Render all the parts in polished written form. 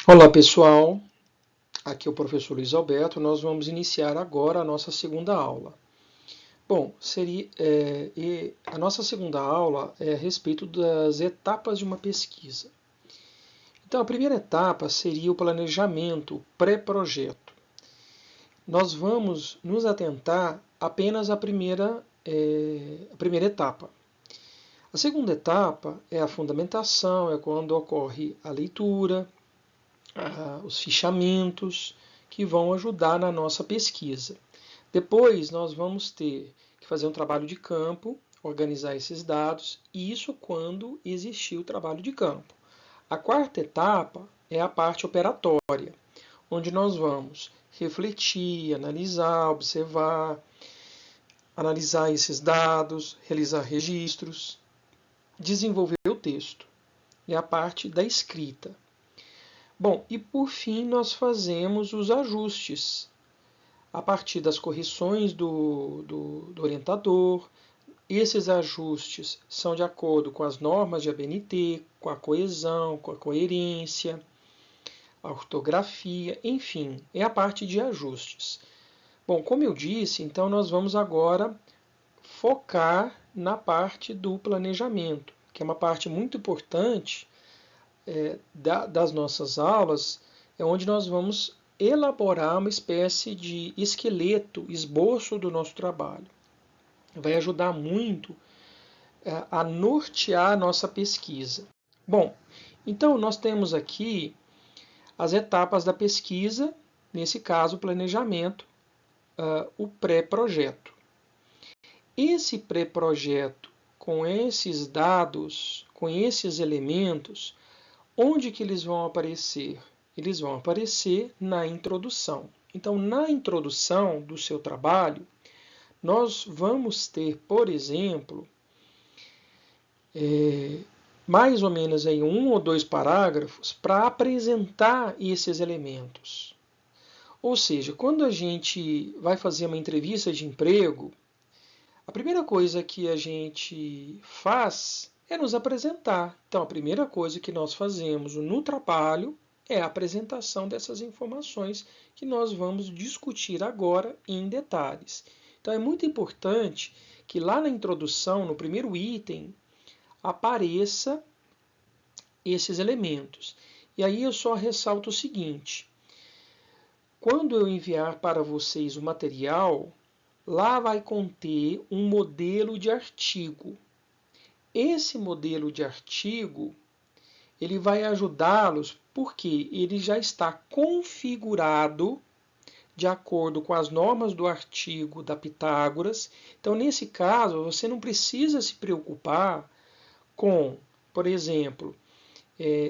Olá pessoal, aqui é o professor Luiz Alberto. Nós vamos iniciar agora a nossa segunda aula. Bom, a nossa segunda aula é a respeito das etapas de uma pesquisa. Então, a primeira etapa seria o planejamento pré-projeto. Nós vamos nos atentar apenas à primeira etapa. A segunda etapa é a fundamentação, é quando ocorre a leitura, os fichamentos que vão ajudar na nossa pesquisa. Depois nós vamos ter que fazer um trabalho de campo, organizar esses dados, e isso quando existir o trabalho de campo. A quarta etapa é a parte operatória, onde nós vamos refletir, analisar, observar, analisar esses dados, realizar registros, desenvolver o texto. É a parte da escrita. Bom, e por fim nós fazemos os ajustes a partir das correções do orientador. Esses ajustes são de acordo com as normas de ABNT, com a coesão, com a coerência, a ortografia, enfim, é a parte de ajustes. Bom, como eu disse, então nós vamos agora focar na parte do planejamento, que é uma parte muito importante das nossas aulas, é onde nós vamos elaborar uma espécie de esqueleto, esboço do nosso trabalho. Vai ajudar muito a nortear a nossa pesquisa. Bom, então nós temos aqui as etapas da pesquisa, nesse caso, o planejamento, o pré-projeto. Esse pré-projeto, com esses dados, com esses elementos, onde que eles vão aparecer? Eles vão aparecer na introdução. Então, na introdução do seu trabalho, nós vamos ter, por exemplo, mais ou menos aí 1 ou 2 parágrafos para apresentar esses elementos. Ou seja, quando a gente vai fazer uma entrevista de emprego, a primeira coisa que a gente faz é nos apresentar. Então, a primeira coisa que nós fazemos no trabalho é a apresentação dessas informações que nós vamos discutir agora em detalhes. Então, é muito importante que lá na introdução, no primeiro item, apareça esses elementos. E aí eu só ressalto o seguinte: quando eu enviar para vocês o material, lá vai conter um modelo de artigo. Esse modelo de artigo, ele vai ajudá-los porque ele já está configurado de acordo com as normas do artigo da Pitágoras. Então, nesse caso, você não precisa se preocupar com, por exemplo,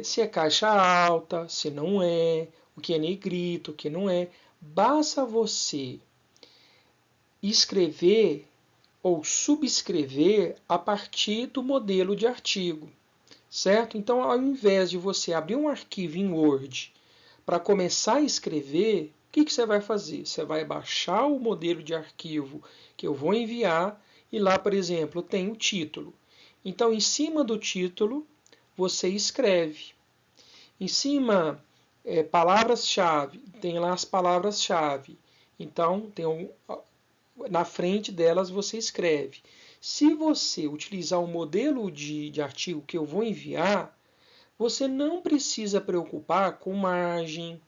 se é caixa alta, se não é, o que é negrito, o que não é. Basta você escrever ou subscrever a partir do modelo de artigo, certo? Então, ao invés de você abrir um arquivo em Word para começar a escrever, o que você vai fazer? Você vai baixar o modelo de arquivo que eu vou enviar e lá, por exemplo, tem o título. Então, em cima do título, você escreve. Em cima, palavras-chave, tem lá as palavras-chave. Então, na frente delas você escreve. Se você utilizar o modelo de artigo que eu vou enviar, você não precisa preocupar com margem,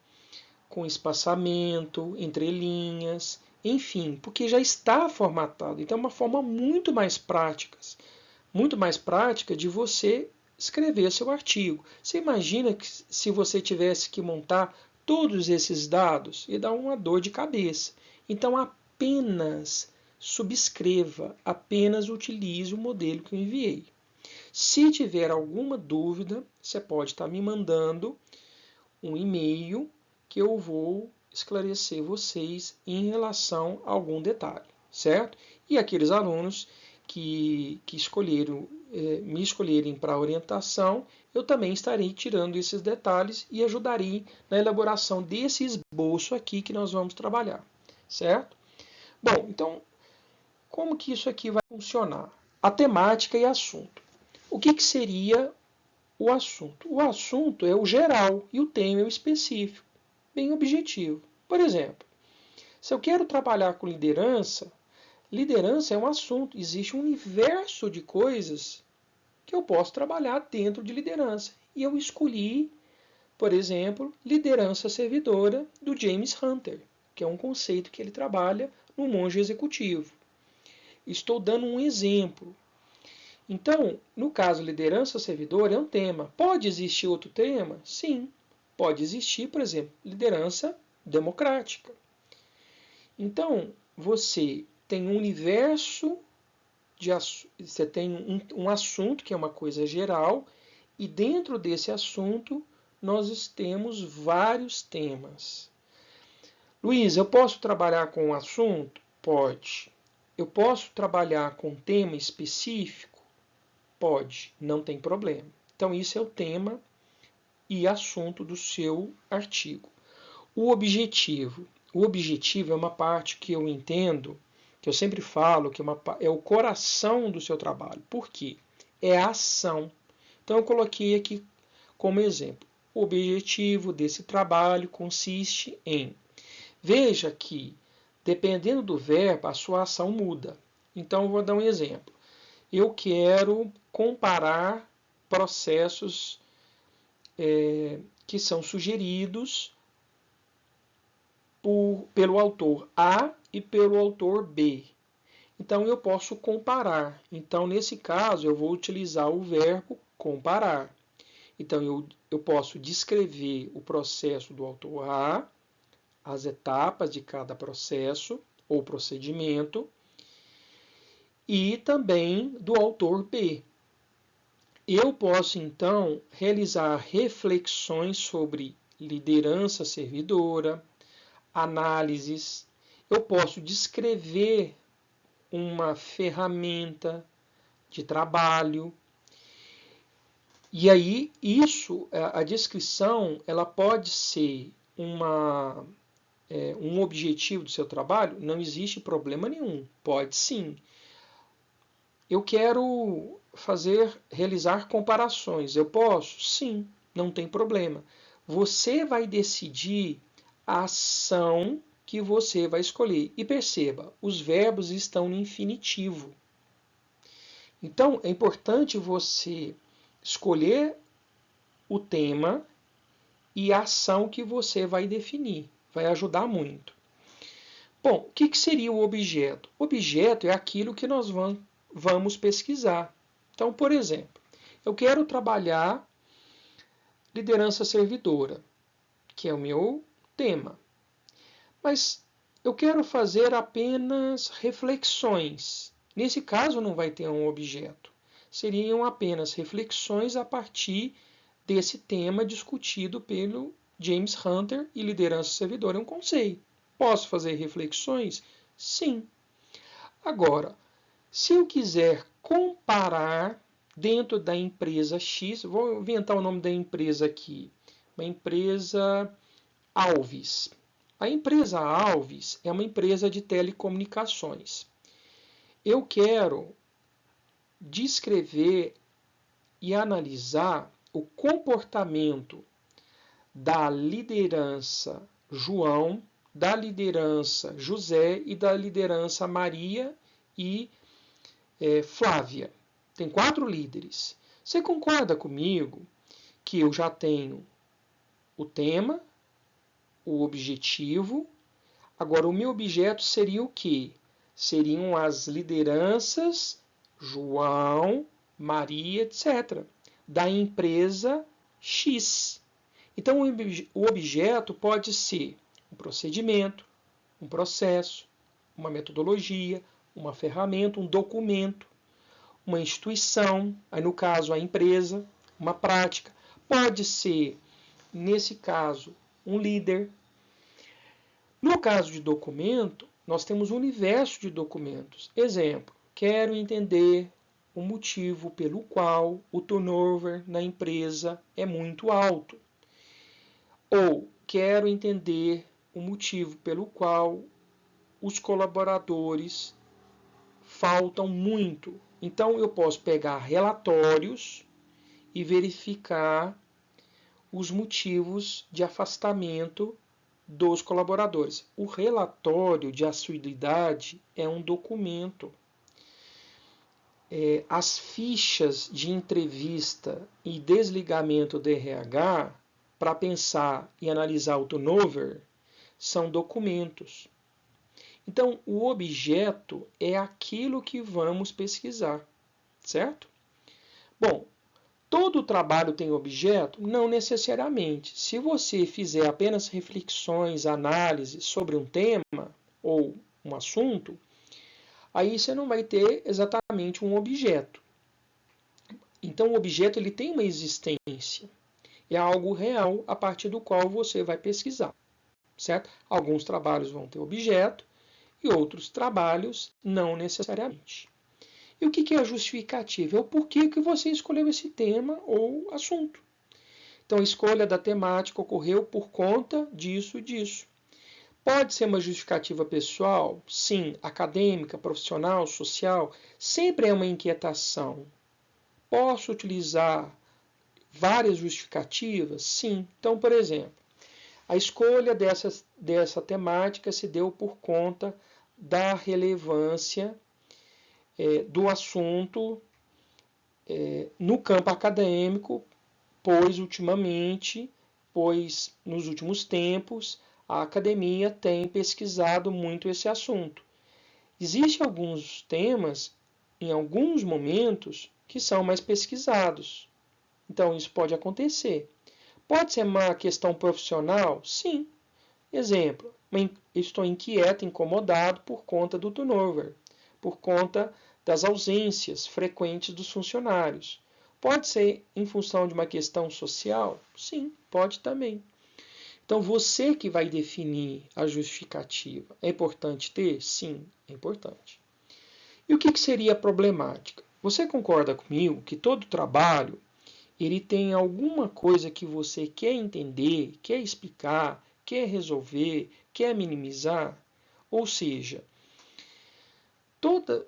com espaçamento, entre linhas, enfim, porque já está formatado. Então é uma forma muito mais prática de você escrever seu artigo. Você imagina que se você tivesse que montar todos esses dados e dar uma dor de cabeça. Então apenas subscreva, apenas utilize o modelo que eu enviei. Se tiver alguma dúvida, você pode estar me mandando um e-mail que eu vou esclarecer vocês em relação a algum detalhe, certo? E aqueles alunos que me escolherem para orientação, eu também estarei tirando esses detalhes e ajudarei na elaboração desse esboço aqui que nós vamos trabalhar, certo? Bom, então, como que isso aqui vai funcionar? A temática e assunto. O que seria o assunto. O assunto é o geral e o tema é o específico, bem objetivo. Por exemplo, se eu quero trabalhar com liderança, liderança é um assunto, existe um universo de coisas que eu posso trabalhar dentro de liderança. E eu escolhi, por exemplo, liderança servidora do James Hunter, que é um conceito que ele trabalha no Monge Executivo. Estou dando um exemplo. Então, no caso, liderança servidora é um tema. Pode existir outro tema? Sim. Pode existir, por exemplo, liderança democrática. Então, você tem um universo você tem um assunto que é uma coisa geral, e dentro desse assunto nós temos vários temas. Luiz, eu posso trabalhar com um assunto? Pode. Eu posso trabalhar com um tema específico? Pode, não tem problema. Então, isso é o tema e assunto do seu artigo. O objetivo. O objetivo é uma parte que eu entendo, que eu sempre falo, que é o coração do seu trabalho. Por quê? É a ação. Então, eu coloquei aqui como exemplo. O objetivo desse trabalho consiste em... Veja que, dependendo do verbo, a sua ação muda. Então, eu vou dar um exemplo. Eu quero comparar processos que são sugeridos pelo autor A e pelo autor B. Então, eu posso comparar. Então, nesse caso, eu vou utilizar o verbo comparar. Então, eu posso descrever o processo do autor A, as etapas de cada processo ou procedimento, e também do autor B. Eu posso, então, realizar reflexões sobre liderança servidora, análises. Eu posso descrever uma ferramenta de trabalho. E aí, a descrição, ela pode ser um objetivo do seu trabalho? Não existe problema nenhum. Pode sim. Eu quero realizar comparações. Eu posso? Sim, não tem problema. Você vai decidir a ação que você vai escolher. E perceba, os verbos estão no infinitivo. Então, é importante você escolher o tema e a ação que você vai definir. Vai ajudar muito. Bom, o que seria o objeto? O objeto é aquilo que nós vamos pesquisar. Então, por exemplo, eu quero trabalhar liderança servidora, que é o meu tema. Mas eu quero fazer apenas reflexões. Nesse caso, não vai ter um objeto. Seriam apenas reflexões a partir desse tema discutido pelo James Hunter, e liderança servidora é um conceito. Posso fazer reflexões? Sim. Agora, se eu quiser comparar dentro da empresa X, vou inventar o nome da empresa aqui, uma empresa Alves. A empresa Alves é uma empresa de telecomunicações. Eu quero descrever e analisar o comportamento da liderança João, da liderança José e da liderança Maria e Flávia. Tem 4 líderes. Você concorda comigo que eu já tenho o tema, o objetivo? Agora, o meu objeto seria o quê? Seriam as lideranças João, Maria, etc., da empresa X. Então, o objeto pode ser um procedimento, um processo, uma metodologia, uma ferramenta, um documento, uma instituição, aí no caso a empresa, uma prática. Pode ser, nesse caso, um líder. No caso de documento, nós temos um universo de documentos. Exemplo, quero entender o motivo pelo qual o turnover na empresa é muito alto. Ou quero entender o motivo pelo qual os colaboradores faltam muito. Então, eu posso pegar relatórios e verificar os motivos de afastamento dos colaboradores. O relatório de assiduidade é um documento. As fichas de entrevista e desligamento do RH para pensar e analisar o turnover são documentos. Então, o objeto é aquilo que vamos pesquisar, certo? Bom, todo trabalho tem objeto? Não necessariamente. Se você fizer apenas reflexões, análises sobre um tema ou um assunto, aí você não vai ter exatamente um objeto. Então, o objeto ele tem uma existência. É algo real a partir do qual você vai pesquisar, certo? Alguns trabalhos vão ter objeto e outros trabalhos não necessariamente. E o que é a justificativa? É o porquê que você escolheu esse tema ou assunto. Então, a escolha da temática ocorreu por conta disso e disso. Pode ser uma justificativa pessoal? Sim. Acadêmica, profissional, social? Sempre é uma inquietação. Posso utilizar várias justificativas? Sim. Então, por exemplo, a escolha dessa temática se deu por conta da relevância do assunto no campo acadêmico, pois nos últimos tempos, a academia tem pesquisado muito esse assunto. Existem alguns temas, em alguns momentos, que são mais pesquisados. Então, isso pode acontecer. Pode ser uma questão profissional? Sim. Exemplo, estou inquieto, incomodado por conta do turnover, por conta das ausências frequentes dos funcionários. Pode ser em função de uma questão social? Sim, pode também. Então, você que vai definir a justificativa. É importante ter? Sim, é importante. E o que seria a problemática? Você concorda comigo que todo trabalho ele tem alguma coisa que você quer entender, quer explicar, quer resolver, quer minimizar? Ou seja, todo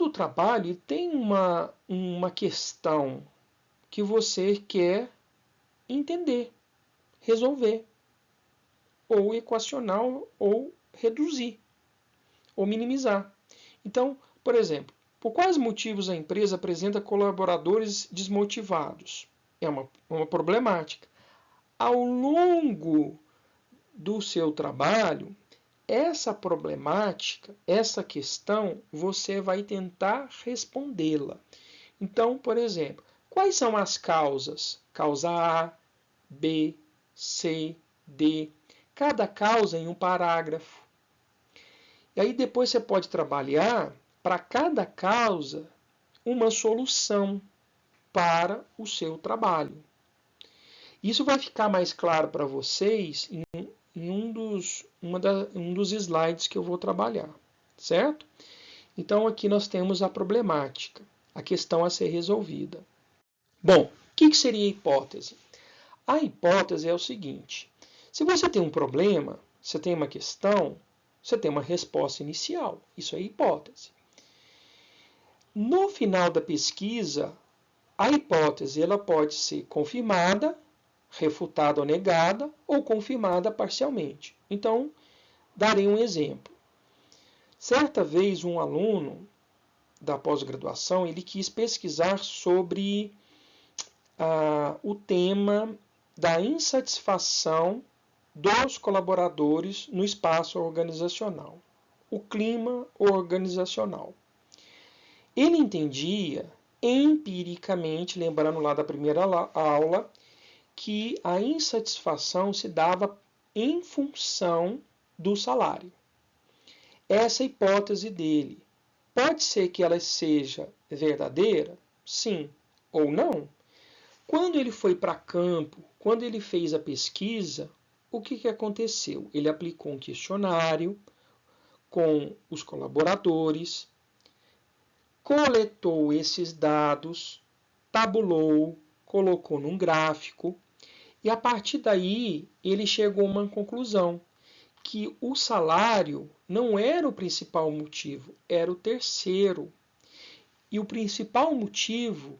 o trabalho tem uma questão que você quer entender, resolver, ou equacionar, ou reduzir, ou minimizar. Então, por exemplo, por quais motivos a empresa apresenta colaboradores desmotivados? É uma problemática. Ao longo do seu trabalho, essa problemática, essa questão, você vai tentar respondê-la. Então, por exemplo, quais são as causas? Causa A, B, C, D. Cada causa em um parágrafo. E aí depois você pode trabalhar para cada causa uma solução para o seu trabalho. Isso vai ficar mais claro para vocês em um dos slides que eu vou trabalhar, certo? Então aqui nós temos a problemática, a questão a ser resolvida. Bom, o que seria a hipótese? A hipótese é o seguinte: se você tem um problema, você tem uma questão, você tem uma resposta inicial. Isso é hipótese. No final da pesquisa, a hipótese ela pode ser confirmada, refutada ou negada, ou confirmada parcialmente. Então, darei um exemplo. Certa vez, um aluno da pós-graduação ele quis pesquisar sobre o tema da insatisfação dos colaboradores no espaço organizacional, o clima organizacional. Ele entendia empiricamente, lembrando lá da primeira aula, que a insatisfação se dava em função do salário. Essa é a hipótese dele. Pode ser que ela seja verdadeira? Sim ou não. Quando ele foi para campo, quando ele fez a pesquisa, o que aconteceu? Ele aplicou um questionário com os colaboradores, coletou esses dados, tabulou, colocou num gráfico e a partir daí ele chegou a uma conclusão, que o salário não era o principal motivo, era o terceiro. E o principal motivo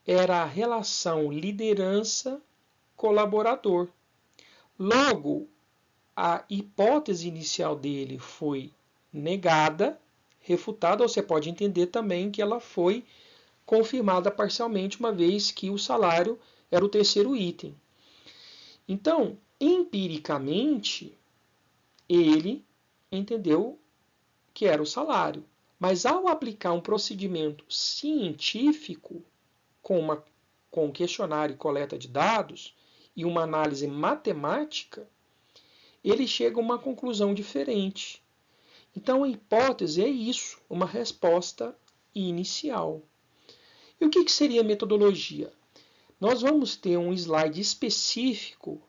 era a relação liderança-colaborador. Logo, a hipótese inicial dele foi negada, refutada, ou você pode entender também que ela foi confirmada parcialmente, uma vez que o salário era o terceiro item. Então, empiricamente, ele entendeu que era o salário. Mas ao aplicar um procedimento científico, com um questionário e coleta de dados, e uma análise matemática, ele chega a uma conclusão diferente. Então, a hipótese é isso, uma resposta inicial. E o que seria metodologia? Nós vamos ter um slide específico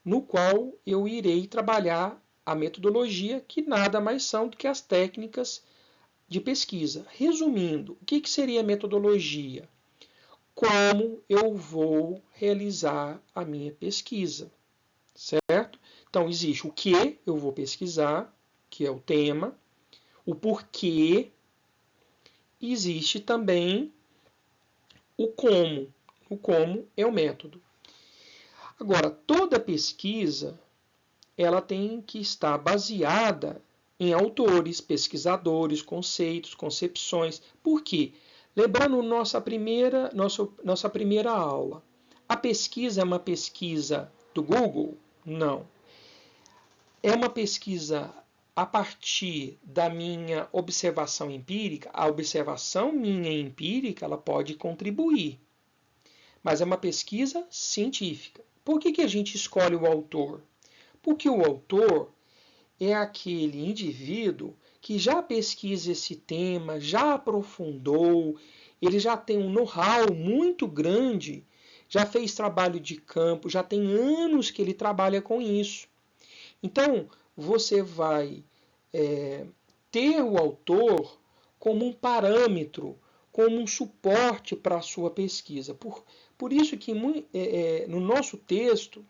no qual eu irei trabalhar a metodologia, que nada mais são do que as técnicas de pesquisa. Resumindo, o que seria metodologia? Como eu vou realizar a minha pesquisa, certo? Então, existe o que eu vou pesquisar, que é o tema, o porquê, e existe também o como. O como é o método. Agora, toda pesquisa ela tem que estar baseada em autores, pesquisadores, conceitos, concepções. Por quê? Lembrando nossa primeira aula. A pesquisa é uma pesquisa do Google? Não. É uma pesquisa a partir da minha observação empírica. A observação minha empírica ela pode contribuir, mas é uma pesquisa científica. Por que a gente escolhe o autor? Porque o autor é aquele indivíduo que já pesquisa esse tema, já aprofundou, ele já tem um know-how muito grande, já fez trabalho de campo, já tem anos que ele trabalha com isso. Então, você vai ter o autor como um parâmetro, como um suporte para a sua pesquisa. Por isso que no nosso texto,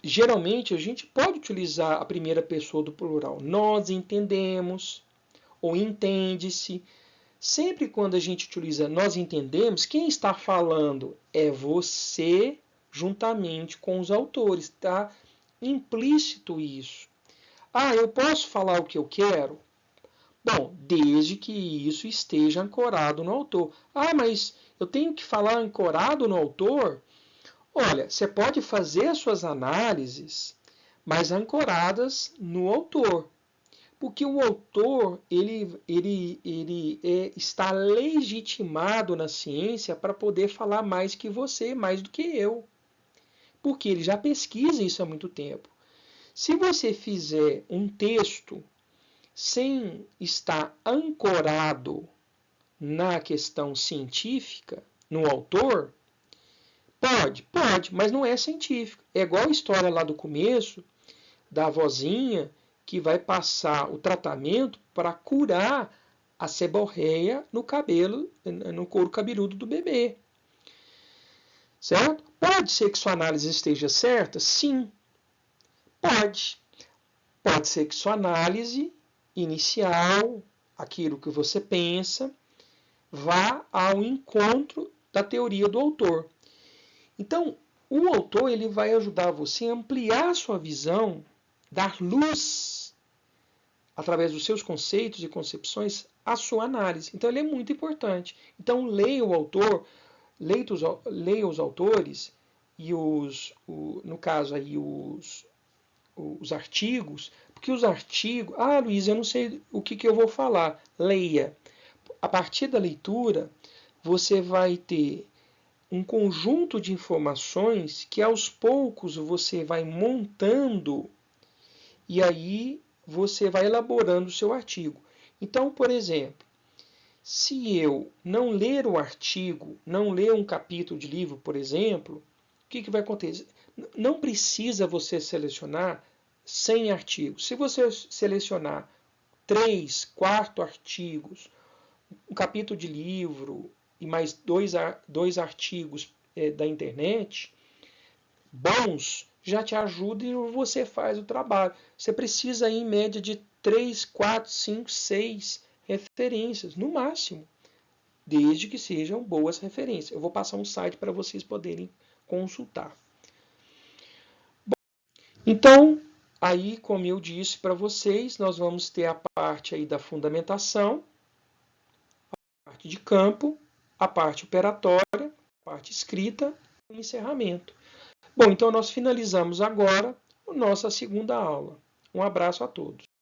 geralmente a gente pode utilizar a primeira pessoa do plural. Nós entendemos, ou entende-se. Sempre quando a gente utiliza nós entendemos, quem está falando é você juntamente com os autores. Está implícito isso. Eu posso falar o que eu quero? Bom, desde que isso esteja ancorado no autor. Mas eu tenho que falar ancorado no autor? Olha, você pode fazer as suas análises, mas ancoradas no autor. Porque o autor ele está legitimado na ciência para poder falar mais que você, mais do que eu. Porque ele já pesquisa isso há muito tempo. Se você fizer um texto sem estar ancorado na questão científica, no autor, pode, mas não é científico. É igual a história lá do começo, da vozinha que vai passar o tratamento para curar a seborreia no cabelo, no couro cabeludo do bebê. Certo? Pode ser que sua análise esteja certa? Sim. Pode. Pode ser que sua análise inicial, aquilo que você pensa, vá ao encontro da teoria do autor. Então, o autor ele vai ajudar você a ampliar sua visão, dar luz, através dos seus conceitos e concepções, à sua análise. Então, ele é muito importante. Então, leia o autor, leia os autores e no caso aí os artigos, porque os artigos... Luiz, eu não sei o que eu vou falar. Leia. A partir da leitura, você vai ter um conjunto de informações que aos poucos você vai montando e aí você vai elaborando o seu artigo. Então, por exemplo, se eu não ler o artigo, não ler um capítulo de livro, por exemplo, o que vai acontecer? Não precisa você selecionar 100 artigos. Se você selecionar 3, 4 artigos, um capítulo de livro e mais dois artigos da internet, bons, já te ajuda e você faz o trabalho. Você precisa, em média, de 3, 4, 5, 6 referências, no máximo. desde que sejam boas referências. Eu vou passar um site para vocês poderem consultar. Então, aí, como eu disse para vocês, nós vamos ter a parte aí da fundamentação, a parte de campo, a parte operatória, a parte escrita e o encerramento. Bom, então nós finalizamos agora a nossa segunda aula. Um abraço a todos.